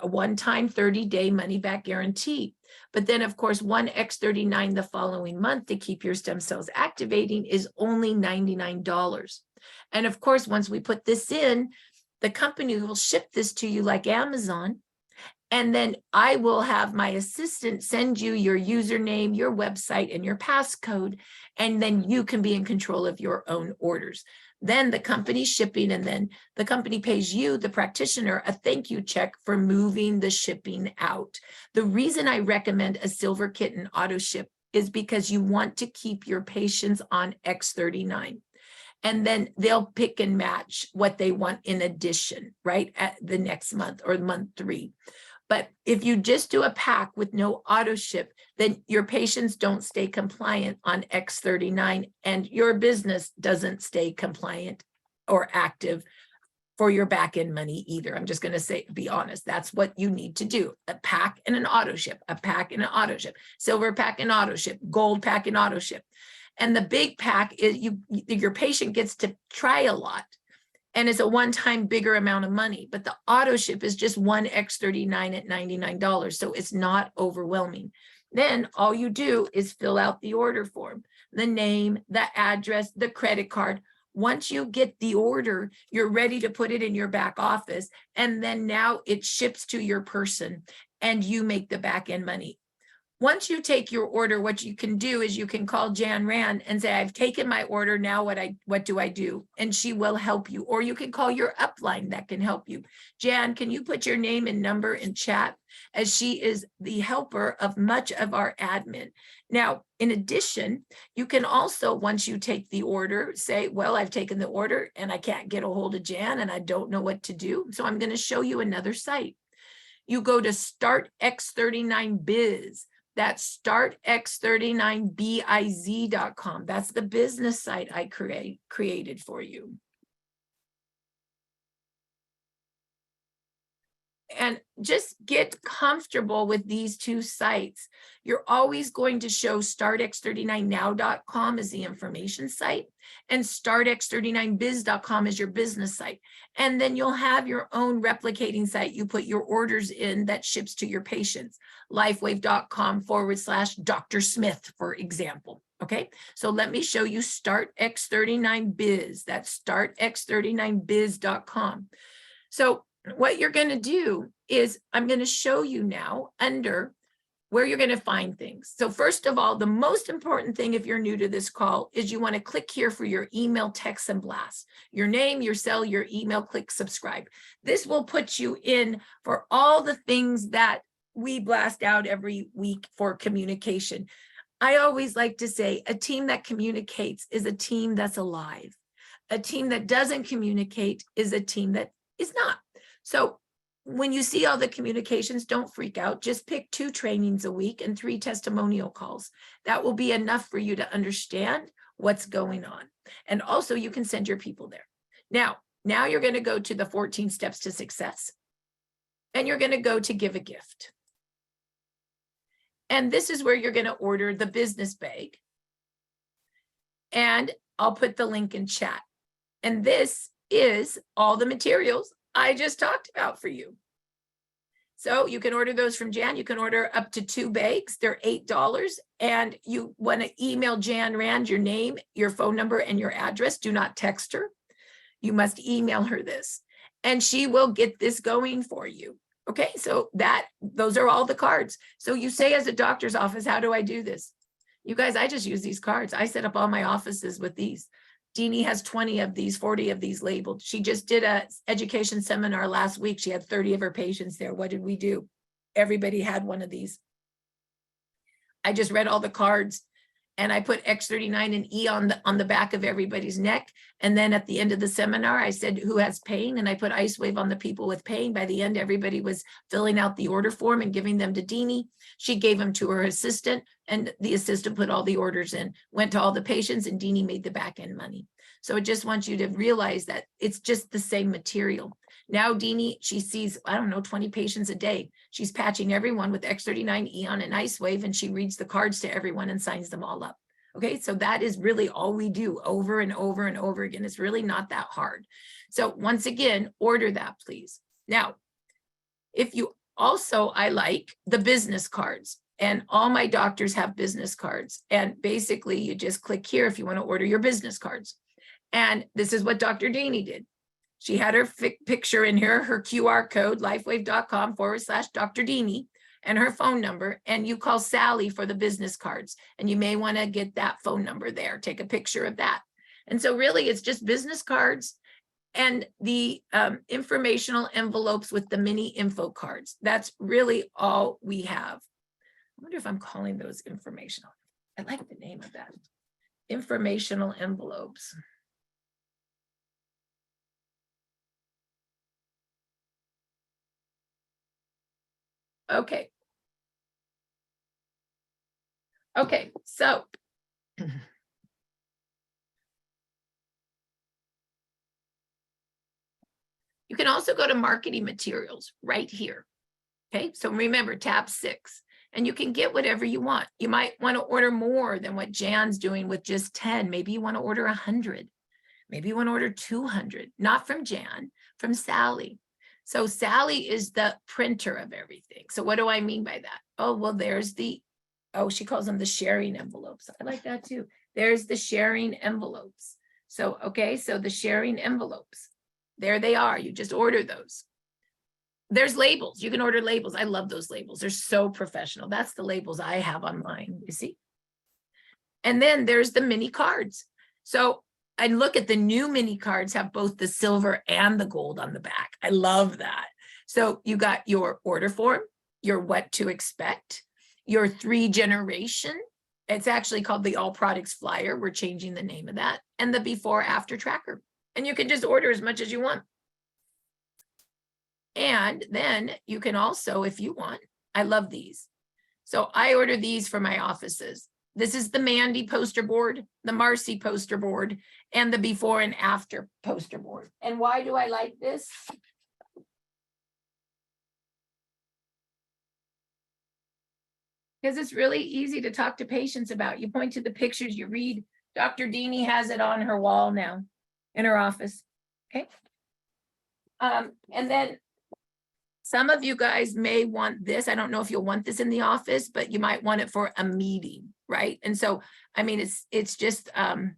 a one-time 30-day money-back guarantee. But then, of course, one X39 the following month to keep your stem cells activating is only $99. And of course, once we put this in, the company will ship this to you like Amazon. And then I will have my assistant send you your username, your website, and your passcode. And then you can be in control of your own orders. Then the company's shipping, and then the company pays you, the practitioner, a thank you check for moving the shipping out. The reason I recommend a silver kitten auto ship is because you want to keep your patients on X39. And then they'll pick and match what they want in addition, right, at the next month or month 3. But if you just do a pack with no auto ship, then your patients don't stay compliant on X39 and your business doesn't stay compliant or active for your back end money either. I'm just going to say, be honest, that's what you need to do. A pack and an auto ship, a pack and an auto ship, silver pack and auto ship, gold pack and auto ship. And the big pack is your patient gets to try a lot. And it's a one-time bigger amount of money, but the auto ship is just one X39 at $99. So it's not overwhelming. Then all you do is fill out the order form, the name, the address, the credit card. Once you get the order, you're ready to put it in your back office. And then now it ships to your person and you make the back end money. Once you take your order, what you can do is you can call Jan Rand and say, I've taken my order. Now what do I do? And she will help you. Or you can call your upline that can help you. Jan, can you put your name and number in chat, as she is the helper of much of our admin. Now, in addition, you can also, once you take the order, say, well, I've taken the order and I can't get a hold of Jan and I don't know what to do. So I'm going to show you another site. You go to Start X39 Biz. That's startx39biz.com. That's the business site I created for you. And just get comfortable with these two sites. You're always going to show startx39now.com as the information site and startx39biz.com as your business site. And then you'll have your own replicating site. You put your orders in that ships to your patients, lifewave.com/Dr. Smith, for example. Okay, so let me show you startx39biz. That's startx39biz.com. So what you're going to do is I'm going to show you now under where you're going to find things. So first of all, the most important thing if you're new to this call is you want to click here for your email, text, and blast. Your name, your cell, your email, click subscribe. This will put you in for all the things that we blast out every week for communication. I always like to say a team that communicates is a team that's alive. A team that doesn't communicate is a team that is not. So when you see all the communications, don't freak out. Just pick 2 trainings a week and 3 testimonial calls. That will be enough for you to understand what's going on. And also you can send your people there. Now you're going to go to the 14 steps to success. And you're going to go to give a gift. And this is where you're going to order the business bag. And I'll put the link in chat. And this is all the materials I just talked about for you. So you can order those from Jan. You can order up to 2 bags. They're $8. And you want to email Jan Rand your name, your phone number, and your address. Do not text her. You must email her this. And she will get this going for you. Okay, so those are all the cards. So you say as a doctor's office, how do I do this? You guys, I just use these cards. I set up all my offices with these. Deanie has 20 of these, 40 of these labeled. She just did a education seminar last week. She had 30 of her patients there. What did we do? Everybody had one of these. I just read all the cards and I put X39 and E on the back of everybody's neck. And then at the end of the seminar, I said, who has pain? And I put Icewave on the people with pain. By the end, everybody was filling out the order form and giving them to Deanie. She gave them to her assistant and the assistant put all the orders in, went to all the patients, and Deanie made the back end money. So I just want you to realize that it's just the same material. Now Deanie, she sees, I don't know, 20 patients a day. She's patching everyone with X39 Eon and Icewave, and she reads the cards to everyone and signs them all up. Okay, so that is really all we do over and over and over again. It's really not that hard. So once again, order that, please. Now, if you also, I like the business cards, and all my doctors have business cards. And basically you just click here if you want to order your business cards. And this is what Dr. Deanie did. She had her picture in here, her QR code, lifewave.com/Dr. Deanie, and her phone number. And you call Sally for the business cards. And you may want to get that phone number there. Take a picture of that. And so really it's just business cards and the informational envelopes with the mini info cards. That's really all we have. I wonder if I'm calling those informational. I like the name of that. Informational envelopes. Okay. Okay, so you can also go to marketing materials right here. Okay, so remember tab 6, and you can get whatever you want. You might want to order more than what Jan's doing with just 10. Maybe you want to order 100. Maybe you want to order 200, not from Jan, from Sally. So Sally is the printer of everything. So what do I mean by that? Oh, well, there's the, oh, she calls them the sharing envelopes. I like that too. There's the sharing envelopes. So, okay, so the sharing envelopes, there they are. You just order those. There's labels. You can order labels. I love those labels. They're so professional. That's the labels I have on mine, you see? And then there's the mini cards. So I look at the new mini cards have both the silver and the gold on the back. I love that. So you got your order form, your what to expect, your 3 generation. It's actually called the all products flyer. We're changing the name of that, and the before after tracker. And you can just order as much as you want. And then you can also, if you want, I love these. So I order these for my offices. This is the Mandy poster board, the Marci poster board, and the before and after poster board. And why do I like this? Because it's really easy to talk to patients about. You point to the pictures, you read. Dr. Dini has it on her wall now in her office. Okay. And then some of you guys may want this. I don't know if you'll want this in the office, but you might want it for a meeting, right? And so, I mean, it's just a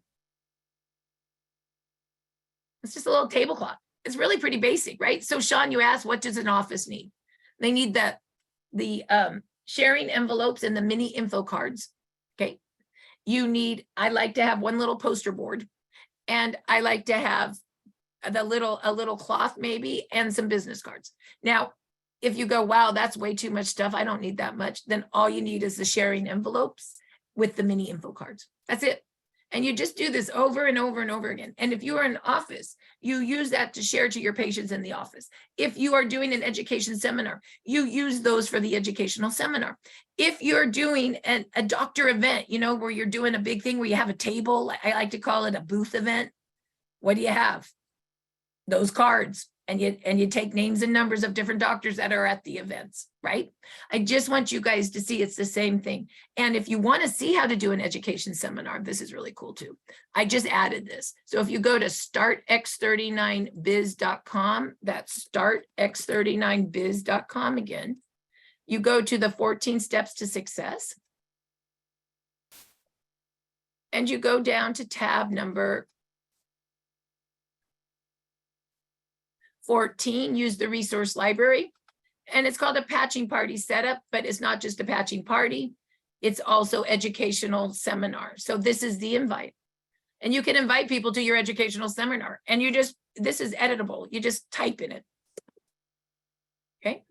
little tablecloth. It's really pretty basic, right? So Sean, you asked, what does an office need? They need the sharing envelopes and the mini info cards. Okay. You need, I like to have one little poster board, and I like to have a little cloth maybe, and some business cards. Now, if you go, wow, that's way too much stuff, I don't need that much, then all you need is the sharing envelopes with the mini info cards. That's it. And you just do this over and over and over again. And if you are in an office, you use that to share to your patients in the office. If you are doing an education seminar, you use those for the educational seminar. If you're doing a doctor event, you know, where you're doing a big thing where you have a table, I like to call it a booth event. What do you have? Those cards, and you take names and numbers of different doctors that are at the events, right? I just want you guys to see it's the same thing. And if you want to see how to do an education seminar, this is really cool too. I just added this. So if you go to startx39biz.com, that's startx39biz.com again, you go to the 14 steps to success, and you go down to tab number 14, use the resource library. And it's called a patching party setup, but it's not just a patching party. It's also educational seminar. So this is the invite. And you can invite people to your educational seminar. And this is editable. You just type in it. Okay.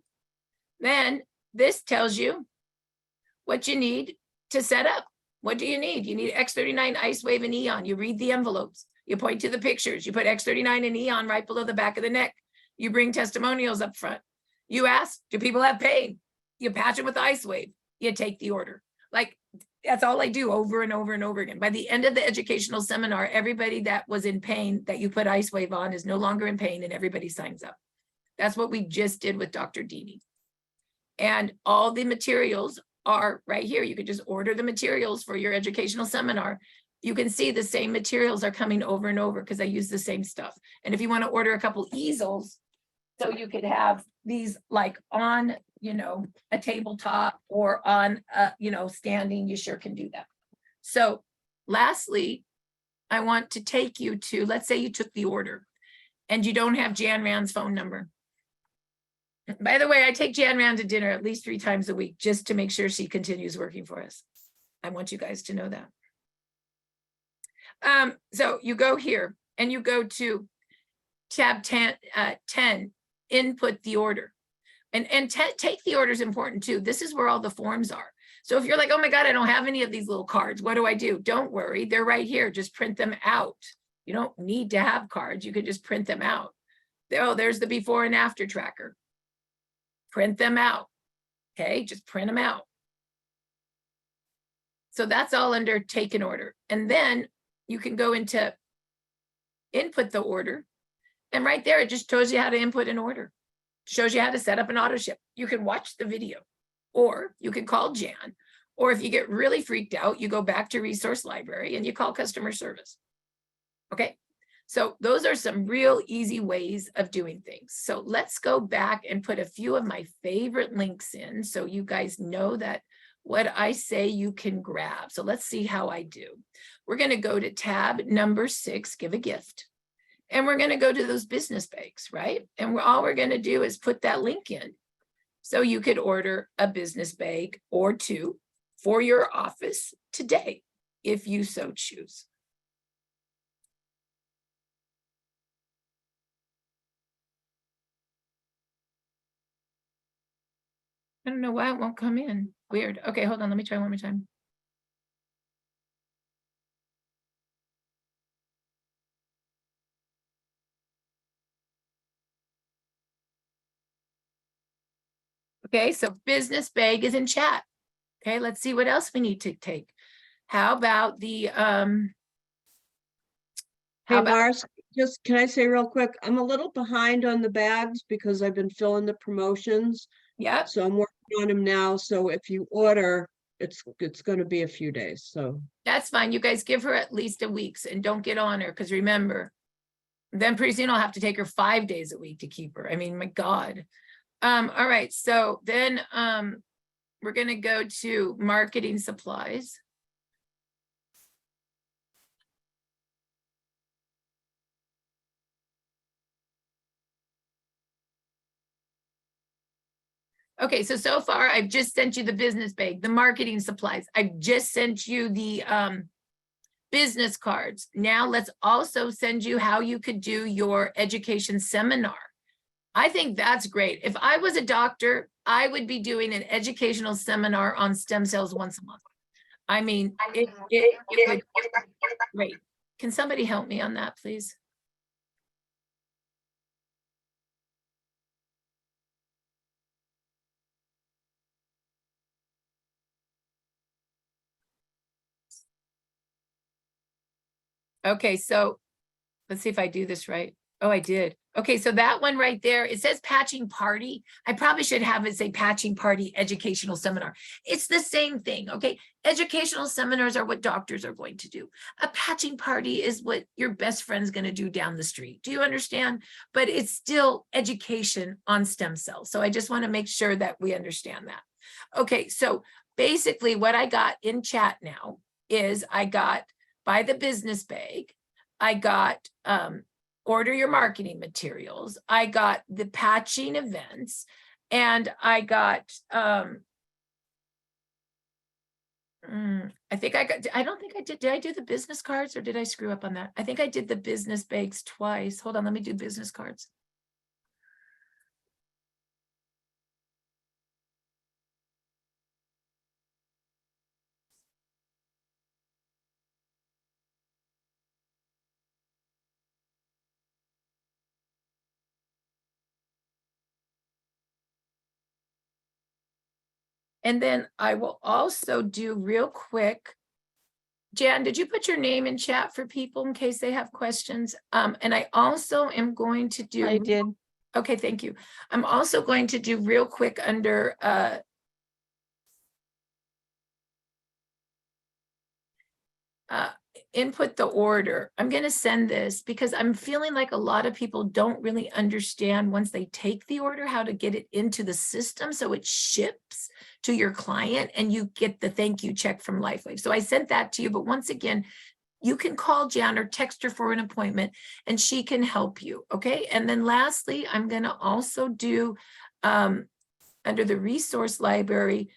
Then this tells you what you need to set up. What do you need? You need X39, Icewave, and Eon. You read the envelopes. You point to the pictures. You put X39 and Eon right below the back of the neck. You bring testimonials up front. You ask, do people have pain? You patch it with Icewave. You take the order. Like, that's all I do over and over and over again. By the end of the educational seminar, everybody that was in pain that you put Icewave on is no longer in pain, and everybody signs up. That's what we just did with Dr. Dini. And all the materials are right here. You could just order the materials for your educational seminar. You can see the same materials are coming over and over because I use the same stuff. And if you want to order a couple easels, so you could have these like on, you know, a tabletop or on, you know, standing, you sure can do that. So lastly, I want to take you to, let's say you took the order and you don't have Jan Rand's phone number. By the way, I take Jan Rand to dinner at least 3 times a week just to make sure she continues working for us. I want you guys to know that. So you go here and you go to tab 10, input the order. And take the order is important too. This is where all the forms are. So if you're like, oh my God, I don't have any of these little cards, what do I do? Don't worry, they're right here. Just print them out. You don't need to have cards. You could just print them out. Oh, there's the before and after tracker. Print them out. Okay, just print them out. So that's all under take an order. And then you can go into input the order. And right there, it just shows you how to input an order. Shows you how to set up an auto ship. You can watch the video, or you can call Jan, or if you get really freaked out, you go back to resource library and you call customer service. Okay, so those are some real easy ways of doing things. So let's go back and put a few of my favorite links in so you guys know that what I say you can grab. So let's see how I do. We're going to go to tab number 6, give a gift. And we're going to go to those business bags, right? And all we're going to do is put that link in. So you could order a business bag or 2 for your office today, if you so choose. I don't know why it won't come in. Weird. Okay, hold on. Let me try one more time. Okay, so business bag is in chat. Okay, let's see what else we need to take. How about the Hey, Mars, just can I say real quick, I'm a little behind on the bags because I've been filling the promotions. Yep. So I'm working on them now. So if you order, it's going to be a few days. So That's fine. You guys give her at least a week and don't get on her, because remember, then pretty soon I'll have to take her 5 days a week to keep her. I mean, my God. All right, so then we're going to go to marketing supplies. Okay, so far I've just sent you the business bag, the marketing supplies. I've just sent you the business cards. Now let's also send you how you could do your education seminar. I think that's great. If I was a doctor, I would be doing an educational seminar on stem cells once a month. I mean, it would be great. Can somebody help me on that, please? Okay, so let's see if I do this right. Oh, I did. Okay, so that one right there, it says patching party. I probably should have it say patching party educational seminar. It's the same thing, okay? Educational seminars are what doctors are going to do. A patching party is what your best friend's going to do down the street. Do you understand? But it's still education on stem cells. So I just want to make sure that we understand that. Okay, so basically what I got in chat now is I got buy the business bag. I got order your marketing materials. I got the patching events, and I got I think I don't think I did I do the business cards, or did I screw up on that? I think I did the business bags twice. Hold on, let me do business cards. And then I will also do real quick. Jan, did you put your name in chat for people in case they have questions? And I also am going to do. I did. Okay, thank you. I'm also going to do real quick under input the order. I'm going to send this because I'm feeling like a lot of people don't really understand once they take the order how to get it into the system so it ships to your client and you get the thank you check from Lifewave. So I sent that to you, but once again, you can call Jan or text her for an appointment and she can help you, okay? And then lastly, I'm going to also do under the resource library,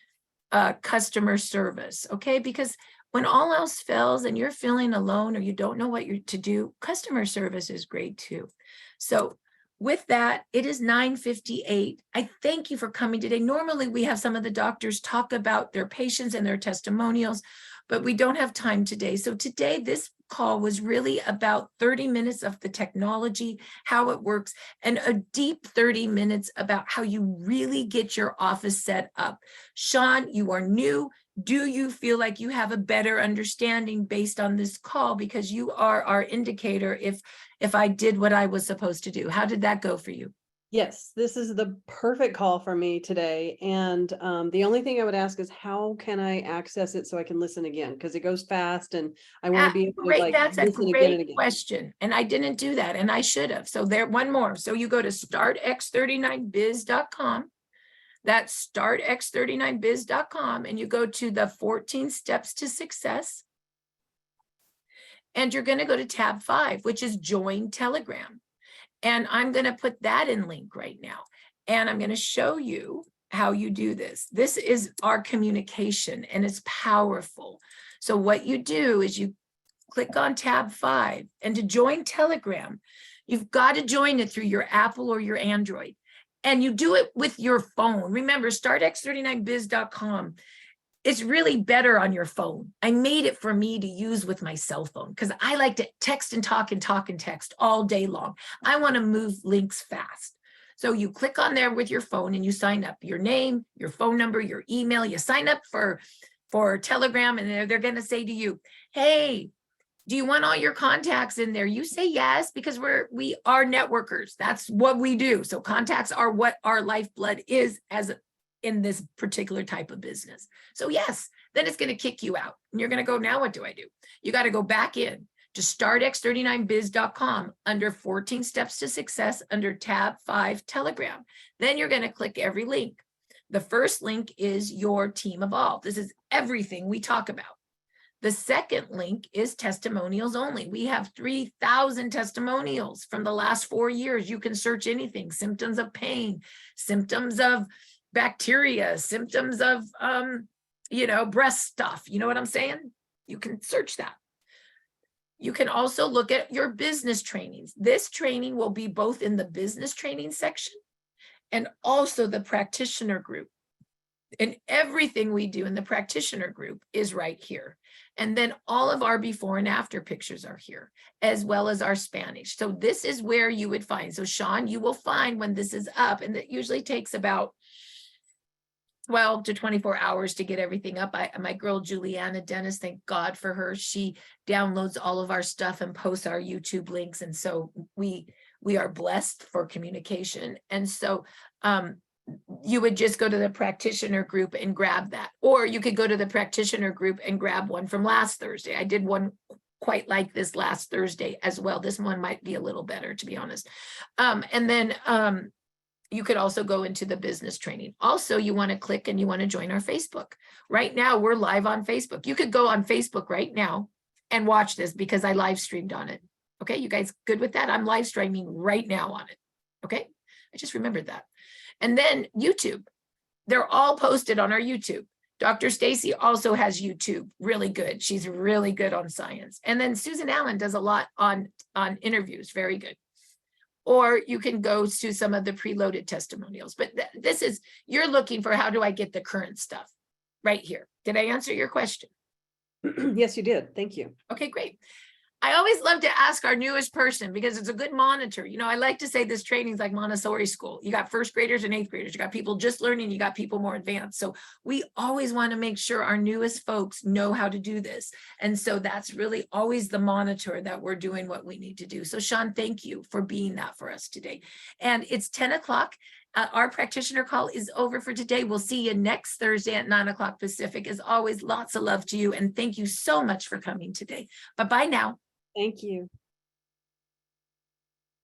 customer service, okay? Because when all else fails and you're feeling alone or you don't know what you're to do, customer service is great too. So with that, it is 9:58. I thank you for coming today. Normally we have some of the doctors talk about their patients and their testimonials, but we don't have time today. So today, this call was really about 30 minutes of the technology, how it works, and a deep 30 minutes about how you really get your office set up. Sean, you are new. Do you feel like you have a better understanding based on this call? Because you are our indicator if I did what I was supposed to do. How did that go for you? Yes, this is the perfect call for me today. And the only thing I would ask is how can I access it so I can listen again? Because it goes fast and I want to be able to Great, like that's a listen again and great again. question. And I didn't do that, and I should have. So there, one more. So you go to startx39biz.com. That's startx39biz.com, and you go to the 14 steps to success. And you're going to go to tab 5, which is join Telegram. And I'm going to put that in link right now. And I'm going to show you how you do this. This is our communication, and it's powerful. So what you do is you click on tab 5, and to join Telegram, you've got to join it through your Apple or your Android. And you do it with your phone. Remember, startx39biz.com. It's really better on your phone. I made it for me to use with my cell phone because I like to text and talk and talk and text all day long. I want to move links fast. So you click on there with your phone and you sign up, your name, your phone number, your email. You sign up for Telegram, and they're going to say to you, hey, do you want all your contacts in there? You say yes, because we are networkers. That's what we do. So contacts are what our lifeblood is in this particular type of business. So yes, then it's going to kick you out. And you're going to go, now what do I do? You got to go back in to startx39biz.com under 14 steps to success under tab 5 Telegram. Then you're going to click every link. The first link is your team evolve. This is everything we talk about. The second link is testimonials only. We have 3,000 testimonials from the last 4 years. You can search anything, symptoms of pain, symptoms of bacteria, symptoms of, breast stuff. You know what I'm saying? You can search that. You can also look at your business trainings. This training will be both in the business training section and also the practitioner group. And everything we do in the practitioner group is right here. And then all of our before and after pictures are here, as well as our Spanish. So this is where you would find. So Sean, you will find when this is up, and it usually takes about 12 to 24 hours to get everything up. My girl, Juliana Dennis, thank God for her. She downloads all of our stuff and posts our YouTube links. And so we are blessed for communication. And so you would just go to the practitioner group and grab that. Or you could go to the practitioner group and grab one from last Thursday. I did one quite like this last Thursday as well. This one might be a little better, to be honest. And then you could also go into the business training. Also, you want to click and you want to join our Facebook. Right now, we're live on Facebook. You could go on Facebook right now and watch this because I live streamed on it. Okay, you guys good with that? I'm live streaming right now on it. Okay, I just remembered that. And then YouTube. They're all posted on our YouTube. Dr. Stacy also has YouTube, really good. She's really good on science. And then Susan Allen does a lot on interviews, very good. Or you can go to some of the preloaded testimonials. But this is, you're looking for how do I get the current stuff right here. Did I answer your question? Yes, you did. Thank you. Okay, great. I always love to ask our newest person because it's a good monitor. You know, I like to say this training is like Montessori school. You got first graders and eighth graders. You got people just learning. You got people more advanced. So we always want to make sure our newest folks know how to do this. And so that's really always the monitor that we're doing what we need to do. So Sean, thank you for being that for us today. And it's 10 o'clock. Our practitioner call is over for today. We'll see you next Thursday at 9 o'clock Pacific. As always, lots of love to you. And thank you so much for coming today. Bye-bye now. Thank you.